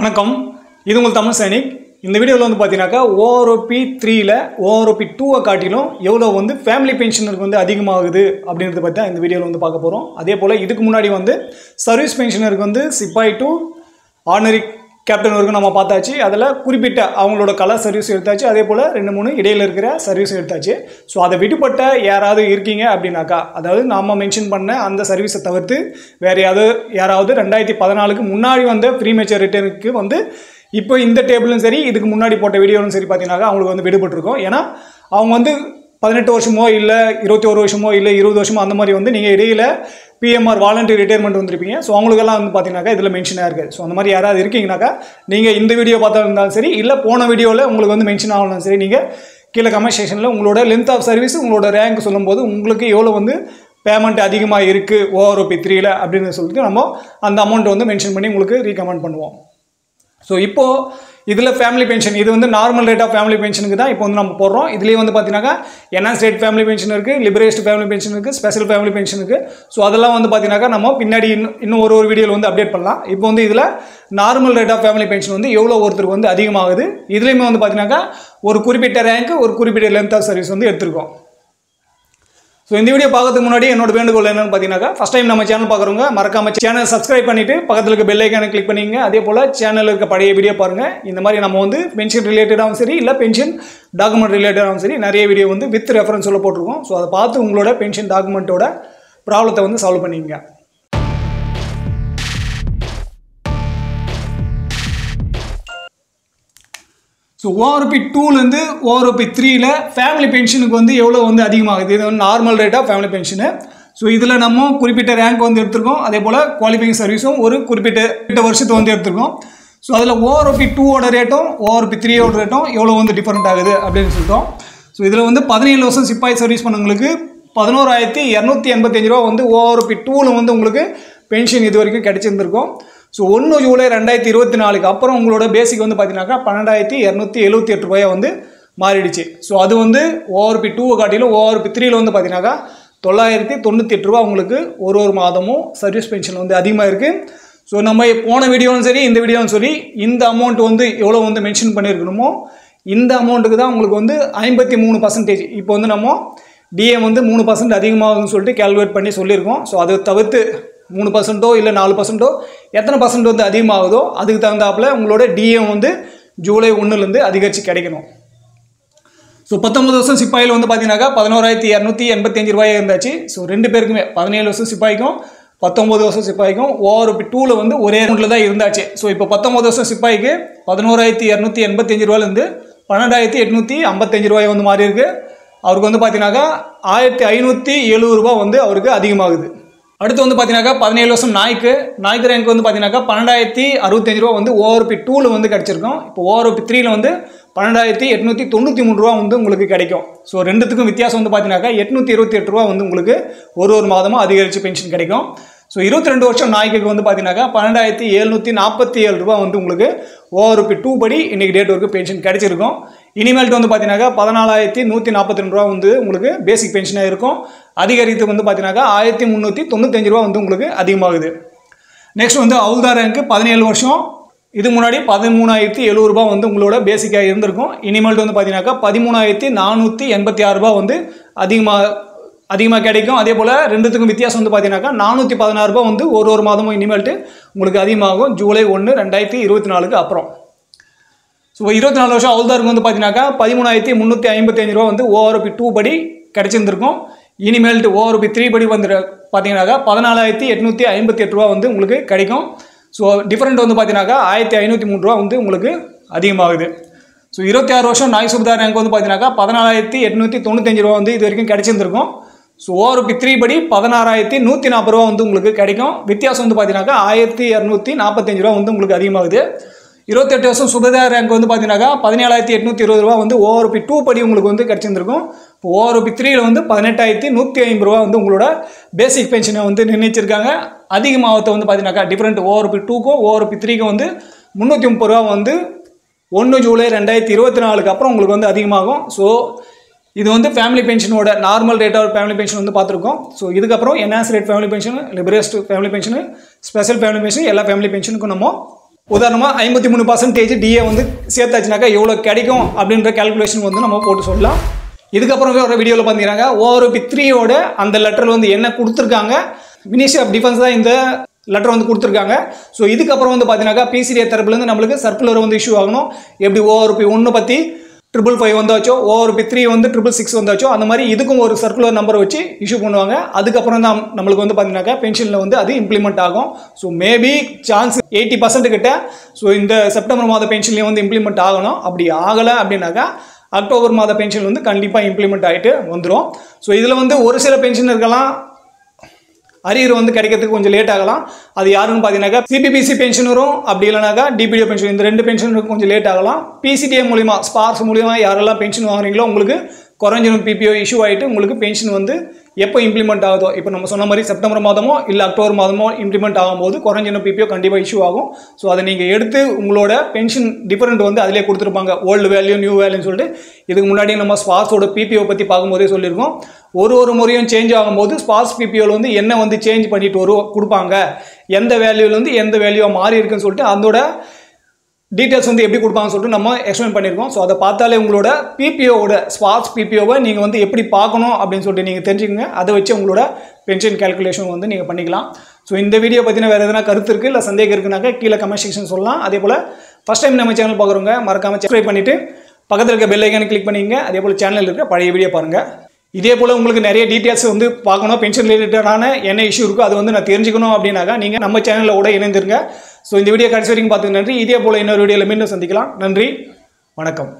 வணக்கம், இது உங்கள் தமிழ் சைனிக். இந்த வீடியோவில் வந்து பார்த்தீங்கன்னாக்கா ஓஆர்ஓபி 3ல் ஓஆர்ஓபி 2 காட்டிலும் எவ்வளோ வந்து ஃபேமிலி பென்ஷனருக்கு வந்து அதிகமாகுது அப்படின்றத பற்றி தான் இந்த வீடியோவில் வந்து பார்க்க போகிறோம். அதே போல் இதுக்கு முன்னாடி வந்து சர்வீஸ் பென்ஷனருக்கு வந்து சிப்பாய் டு ஆர்டினரி கேப்டன் வரைக்கும் நம்ம பார்த்தாச்சு. அதில் குறிப்பிட்ட அவங்களோட கலர் சர்வீஸ் எடுத்தாச்சு. அதே போல் 2-3 இடையில் இருக்கிற சர்வீஸ் எடுத்தாச்சு. ஸோ அதை விடுபட்ட யாராவது இருக்கீங்க அப்படின்னாக்கா, அதாவது நாம் மென்ஷன் பண்ண அந்த சர்வீஸை தவிர்த்து வேறு யாராவது 2014க்கு முன்னாடி வந்த ப்ரீ மேச்சர் ரிட்டர்னுக்கு வந்து இப்போ இந்த டேபிளும் சரி, இதுக்கு முன்னாடி போட்ட வீடியோவும் சரி பார்த்தீங்கன்னாக்கா அவங்களுக்கு வந்து விடுபட்டிருக்கும். ஏன்னா அவங்க வந்து 18 வருஷமோ இல்லை 21 வருஷமோ இல்லை 20 வருஷமோ அந்த மாதிரி வந்து நீங்கள் இடையில பிஎம்ஆர் வாலண்டரி ரிட்டையர்மெண்ட் வந்துருப்பீங்க. ஸோ அவங்களுக்கெல்லாம் வந்து பார்த்தீங்கன்னாக்கா இதில் மென்ஷனாக இருக்குது. ஸோ அந்த மாதிரி யாராவது இருக்கீங்கன்னாக்கா நீங்கள் இந்த வீடியோ பார்த்தா இருந்தாலும் சரி, இல்லை போன வீடியோவில் உங்களுக்கு வந்து மென்ஷன் ஆகணும் சரி, நீங்கள் கீழே கமெண்ட் செக்ஷனில் உங்களோட லென்த் ஆஃப் சர்வீஸ் உங்களோட ரேங்க் சொல்லும்போது உங்களுக்கு எவ்வளோ வந்து பேமெண்ட் அதிகமாக இருக்குது ஓஆர்ஓபி 3ல் அப்படின்னு சொல்லிட்டு நம்ம அந்த அமௌண்ட்டை வந்து மென்ஷன் பண்ணி உங்களுக்கு ரீகமெண்ட் பண்ணுவோம். ஸோ இப்போது இதில் ஃபேமிலி பென்ஷன் இது வந்து நார்மல் ரேட் ஆஃப் ஃபேமிலி பென்ஷனுக்கு தான் இப்போ வந்து நம்ம போடுறோம். இதுலேயே வந்து பார்த்தீங்கன்னாக்கா என்ஹான்ஸ் ரேட் ஃபேமிலி பென்ஷன் இருக்குது, லிபரேஸ்ட் ஃபேமிலி பென்ஷன் இருக்குது, ஸ்பெஷல் ஃபேமிலி பென்ஷன் இருக்குது. ஸோ அதெல்லாம் வந்து பார்த்தீங்கன்னாக்கா நம்ம பின்னாடி இன்னும் ஒரு வீடியோவில் வந்து அப்டேட் பண்ணலாம். இப்போ வந்து இதில் normal rate of family pension வந்து எவ்வளோ ஒருத்தருக்கு வந்து அதிகமாகுது. இதுலேயுமே வந்து பார்த்தீங்கன்னாக்கா ஒரு குறிப்பிட்ட ரேங்க் ஒரு குறிப்பிட்ட லென்த் ஆஃப் சர்வீஸ் வந்து எடுத்திருக்கோம். ஸோ இந்த வீடியோ பார்க்கறதுக்கு முன்னாடி என்னோட வேண்டுகோள் என்னன்னு பார்த்தீங்கன்னா, ஃபஸ்ட் டைம் நம்ம சேனல் பார்க்குறவங்க மறக்காம சேனல் சப்ஸ்கிரைப் பண்ணிட்டு பக்கத்தில் இருக்க பெல் ஐக்கானை கிளிக் பண்ணிங்க. அதே போல் சேனலில் இருக்க பழைய வீடியோ பாருங்கள். இந்த மாதிரி நம்ம வந்து பென்ஷன் ரிலேட்டடாகவும் சரி, இல்லை பென்ஷன் டாக்குமெண்ட் ரிலேட்டடாகவும் சரி நிறைய வீடியோ வந்து வித் ரெஃபரன்ஸில் போட்டிருக்கோம். ஸோ அதை பார்த்து உங்களோட பென்ஷன் டாக்குமெண்ட்டோட ப்ராப்ளத்தை வந்து சால்வ் பண்ணிக்கங்க. ஸோ ஓஆர்ஓபி 2லேருந்து ஓஆர்ஓபி 3ல் ஃபேமிலி பென்ஷனுக்கு வந்து எவ்வளோ வந்து அதிகமாகுது. இது வந்து normal rate of family pension. So இதில் நம்ம குறிப்பிட்ட ரேங்க் வந்து எடுத்திருக்கோம். அதே போல் குவாலிஃபைங் சர்வீஸும் ஒரு குறிப்பிட்ட வருஷத்தை வந்து எடுத்திருக்கோம். ஸோ அதில் ஓஆர்ஓபி 2ஓட ரேட்டும் ஓஆர்ஓபி 3ஓட ரேட்டும் எவ்வளோ வந்து டிஃப்ரெண்ட் ஆகுது அப்படின்னு சொல்லிட்டோம். ஸோ இதில் வந்து 17 வருஷம் சிப்பாய் சர்வீஸ் பண்ணவங்களுக்கு 11,285 ரூபா வந்து ஓஆர்ஓபி 2ல் வந்து உங்களுக்கு பென்ஷன் இது வரைக்கும் கிடைச்சிருந்துருக்கும். ஸோ 1 ஜூலை 2024 அப்புறம் உங்களோட பேசிக் வந்து பார்த்தீங்கன்னாக்கா 12,278 ரூபாயை வந்து மாறிடுச்சு. ஸோ அது வந்து ஓஆர்பி 2 காட்டிலும் ஓஆர்பி 3ல் வந்து பார்த்தீங்கன்னாக்கா 998 ரூபா உங்களுக்கு ஒரு மாதமும் சர்வீஸ் பென்ஷன் வந்து அதிகமாக இருக்குது. ஸோ நம்ம போன வீடியோவும் சரி இந்த வீடியோவும் சரி இந்த அமௌண்ட் வந்து எவ்வளோ வந்து மென்ஷன் பண்ணியிருக்கணுமோ இந்த அமௌண்ட்டுக்கு தான் உங்களுக்கு வந்து 53%. இப்போ வந்து நம்ம டிஎம் வந்து 3% அதிகமாகுதுன்னு சொல்லிட்டு கேல்குலேட் பண்ணி சொல்லியிருக்கோம். ஸோ அதை தவிர்த்து 3% இல்லை 4% எத்தனை பர்சன்ட் வந்து அதிகமாகுதோ அதுக்கு தகுந்தாப்பில் உங்களோட டிஎம் வந்து ஜூலை 1லேருந்து அதிகரித்து கிடைக்கணும். ஸோ 19 வருஷம் சிப்பாயில் வந்து பார்த்தீங்கன்னாக்கா 11,285 ரூபாய் இருந்தாச்சு. ஸோ 2 பேருக்குமே 17 வருஷம் சிப்பாய்க்கும் 19 வருஷம் சிப்பாய்க்கும் ஓஆர்ஓபி 2ல் வந்து ஒரே அமௌண்ட்டில் தான் இருந்தாச்சு. ஸோ இப்போ 19 வருஷம் சிப்பாய்க்கு 11,285 ரூபாயிலேருந்து 12,855 ரூபாய் வந்து மாறி இருக்கு. அவருக்கு வந்து பார்த்தீங்கன்னாக்கா 1,570 ரூபா வந்து அவருக்கு அதிகமாகுது. அடுத்து வந்து பார்த்தீங்கன்னாக்கா 17 வருஷம் நாய்க்கு ரேங்க் வந்து பார்த்தீங்கன்னாக்கா 12,065 ரூபா வந்து ஓஆர்பி 2ல் வந்து கிடச்சிருக்கும். இப்போ ஓஆர்பி 3ல் வந்து 12,893 ரூபா வந்து உங்களுக்கு கிடைக்கும். ஸோ ரெண்டுத்துக்கும் வித்தியாசம் வந்து பார்த்தீங்கன்னாக்கா 828 ரூபா வந்து உங்களுக்கு ஒரு மாதமும் அதிகரித்து பென்ஷன் கிடைக்கும். ஸோ 22 வருஷம் நாய்க்கு வந்து பார்த்தீங்கன்னாக்கா 12,747 ரூபா வந்து உங்களுக்கு ஓஆர்பி 2 படி இன்றைக்கி டேட் வரைக்கும் பென்ஷன் கிடைச்சிருக்கும். இனிமேல்ட்டு வந்து பார்த்தீங்கன்னாக்கா 14,142 ரூபா வந்து உங்களுக்கு பேசிக் பென்ஷனாக இருக்கும். அதிகரித்து வந்து பார்த்தீங்கன்னாக்கா 1,395 ரூபா வந்து உங்களுக்கு அதிகமாகுது. நெக்ஸ்ட் வந்து ஹவுல்தார் ரேங்க்கு 17 வருஷம் இது முன்னாடி 13,070 ரூபா வந்து உங்களோட பேசிக்காக இருந்திருக்கும். இனிமேல்ட்டு வந்து பார்த்தீங்கன்னாக்கா 13,486 ரூபா வந்து அதிகமாக கிடைக்கும். அதே போல் ரெண்டுத்துக்கும் வித்தியாசம் வந்து பார்த்தீங்கன்னாக்கா 416 ரூபா வந்து ஒரு மாதமும் இனிமேல்ட்டு உங்களுக்கு அதிகமாகும் ஜூலை 1, 2024 அப்புறம். ஸோ 24 வருஷம் ஹவுல்தாருக்கு வந்து பார்த்தீங்கன்னாக்கா 13,355 ரூபா வந்து ஓஆர்பி 2 படி கிடைச்சிருந்துருக்கும். இனிமேல்ட்டு ஓஆர்பி 3 படி வந்து பார்த்தீங்கன்னாக்கா 14,858 ரூபா வந்து உங்களுக்கு கிடைக்கும். ஸோ டிஃப்ரெண்ட் வந்து பார்த்தீங்கன்னாக்கா 1,503 ரூபா வந்து உங்களுக்கு அதிகமாகுது. ஸோ 26 வருஷம் நாய் சுபதார் ரேங்க் வந்து பார்த்தீங்கன்னாக்கா 14,895 ரூபா வந்து இது வரைக்கும் கிடைச்சிருந்துருக்கும். ஸோ ஓஆர்பி 3 படி 16,140 ரூபா வந்து உங்களுக்கு கிடைக்கும். வித்தியாசம் வந்து பார்த்தீங்கன்னாக்கா 1,245 ரூபா வந்து உங்களுக்கு அதிகமாகுது. 28 வருஷம் சுபதார் ரேங்க் வந்து பார்த்தீங்கன்னாக்கா 17,820 ரூபா வந்து ஓஆர்பி 2 படி உங்களுக்கு வந்து கிடைச்சிருந்துருக்கும். இப்போ ஓஆர்பி 3ல் வந்து 18,150 ரூபா வந்து உங்களோட பேசிக் பென்ஷனை வந்து நிர்ணயிச்சிருக்காங்க. அதிகமாகத்தை வந்து பார்த்தீங்கன்னாக்கா டிஃப்ரெண்ட் ஓஆர்பி 2க்கும் ஓஆர்பி 3க்கும் வந்து 330 ரூபா வந்து 1 ஜூலை 2024 அப்புறம் உங்களுக்கு வந்து அதிகமாகும். ஸோ இது வந்து ஃபேமிலி பென்ஷனோட normal rate of family pension வந்து பார்த்துருக்கோம். ஸோ இதுக்கப்புறம் enhanced rate family pension, liberalised family pension, special family pension எல்லா ஃபேமிலி பென்ஷனுக்கும் நம்ம உதாரணமாக 53% டிஏ வந்து சேர்த்தாச்சுனாக்கா எவ்வளோ கிடைக்கும் அப்படின்ற கேல்குலேஷன் வந்து நம்ம போட்டு சொல்லலாம். இதுக்கப்புறம் ஒரு வீடியோவில் பார்த்தீங்கன்னா ORP 3யோட அந்த லெட்டரில் வந்து என்ன கொடுத்துருக்காங்க, மினிஸ்ட்ரி ஆஃப் டிஃபென்ஸ் தான் இந்த லெட்டர் வந்து கொடுத்துருக்காங்க. ஸோ இதுக்கப்புறம் வந்து பார்த்தீங்கன்னாக்கா PCDA தரப்புலேருந்து நம்மளுக்கு சர்க்குலர் வந்து இஷ்யூ ஆகணும். எப்படி ORP 1 பற்றி 555 வந்தாச்சோ, ORP 3 வந்து 666 வந்தாச்சோ, அந்த மாதிரி இதுக்கும் ஒரு சர்க்குலர் நம்பரை வச்சு இஷ்யூ பண்ணுவாங்க. அதுக்கப்புறம் தான் நம்மளுக்கு வந்து பார்த்தீங்கன்னாக்கா பென்ஷனில் வந்து அது இம்ப்ளிமெண்ட் ஆகும். ஸோ மேபி சான்ஸ் 80% கிட்ட ஸோ இந்த செப்டம்பர் மாத பென்ஷன்லேயே வந்து இம்ப்ளிமெண்ட் ஆகணும். அப்படி ஆகலை அப்படின்னாக்கா அக்டோபர் மாத பென்ஷன் வந்து கண்டிப்பாக இம்ப்ளிமெண்ட் ஆகிட்டு வந்துடும். ஸோ இதில் வந்து ஒரு சில பென்ஷனருக்கெல்லாம் அரியர் வந்து கிடைக்கிறதுக்கு கொஞ்சம் லேட் ஆகலாம். அது யாருன்னு பார்த்தீங்கன்னாக்கா CPPC பென்ஷனரும் அப்படி இல்லைனாக்கா DPDO பென்ஷன், இந்த 2 பென்ஷனருக்கும் கொஞ்சம் லேட் ஆகலாம். PCDA மூலிமா ஸ்பார்ஸ் மூலிமா யாரெல்லாம் பென்ஷன் வாங்குறீங்களோ உங்களுக்கு குறைஞ்சணும் PPO இஷ்யூ ஆகிட்டு உங்களுக்கு பென்ஷன் வந்து எப்போ இம்ப்ளிமெண்ட் ஆகுதோ, இப்போ நம்ம சொன்ன மாதிரி செப்டம்பர் மாதமோ இல்லை அக்டோபர் மாதமோ இம்ப்ளிமெண்ட் ஆகும்போது குறைஞ்சணும் PPO கண்டிப்பாக இஷ்யூ ஆகும். ஸோ அதை நீங்கள் எடுத்து உங்களோட பென்ஷன் டிஃபரெண்ட் வந்து அதிலே கொடுத்துருப்பாங்க, ஓல்டு வேல்யூ நியூ வேல்யூன்னு சொல்லிட்டு. இதுக்கு முன்னாடி நம்ம ஸ்பார்ஸோட PPO பற்றி பார்க்கும்போதே சொல்லியிருக்கோம். ஒரு முறையும் சேஞ்ச் ஆகும்போது ஸ்பார்ஸ் PPOவில் வந்து என்ன வந்து சேஞ்ச் பண்ணிட்டு கொடுப்பாங்க, எந்த வேல்யூலேருந்து எந்த வேல்யூவாக மாறி இருக்குன்னு சொல்லிட்டு அதோட டீட்டெயில்ஸ் வந்து எப்படி கொடுப்பாங்கன்னு சொல்லிட்டு நம்ம எக்ஸ்பிளைன் பண்ணியிருக்கோம். ஸோ அதை பார்த்தாலே உங்களோட PPOவோட ஸ்பார்ஸ் PPOவை நீங்கள் வந்து எப்படி பார்க்கணும் அப்படின்னு சொல்லிட்டு நீங்கள் தெரிஞ்சுக்கங்க. அதை வச்சு உங்களோட பென்ஷன் கேல்குலேஷன் வந்து நீங்கள் பண்ணிக்கலாம். ஸோ இந்த வீடியோ பற்றின வேறு எதனா கருத்து இருக்குது இல்லை சந்தேகம் இருக்குனாக்கா கீழே கமெண்ட் செக்ஷன் சொல்லலாம். அதே போல் ஃபஸ்ட் டைம் நம்ம சேனல் பார்க்குறவங்க மறக்காமல் சப்ஸ்கிரைப் பண்ணிவிட்டு பக்கத்தில் இருக்க பெல் ஐக்கானை கிளிக் பண்ணிங்க. அதே போல் சேனலில் இருக்க பழைய வீடியோ பாருங்கள். இதே போல் உங்களுக்கு நிறைய டீட்டெயில்ஸ் வந்து பார்க்கணும், பென்ஷன் ரிலேட்டடான என்ன இஷ்யூ இருக்கோ அது வந்து நான் தெரிஞ்சுக்கணும் அப்படின்னாக்கா நீங்கள் நம்ம சேனலில் கூட இணைந்திருங்க. ஸோ இந்த வீடியோ கடைசி வரைக்கும் பார்த்துக்கு நன்றி. இதே போல் இன்னொரு வீடியோவில் மீண்டும் சந்திக்கலாம். நன்றி, வணக்கம்.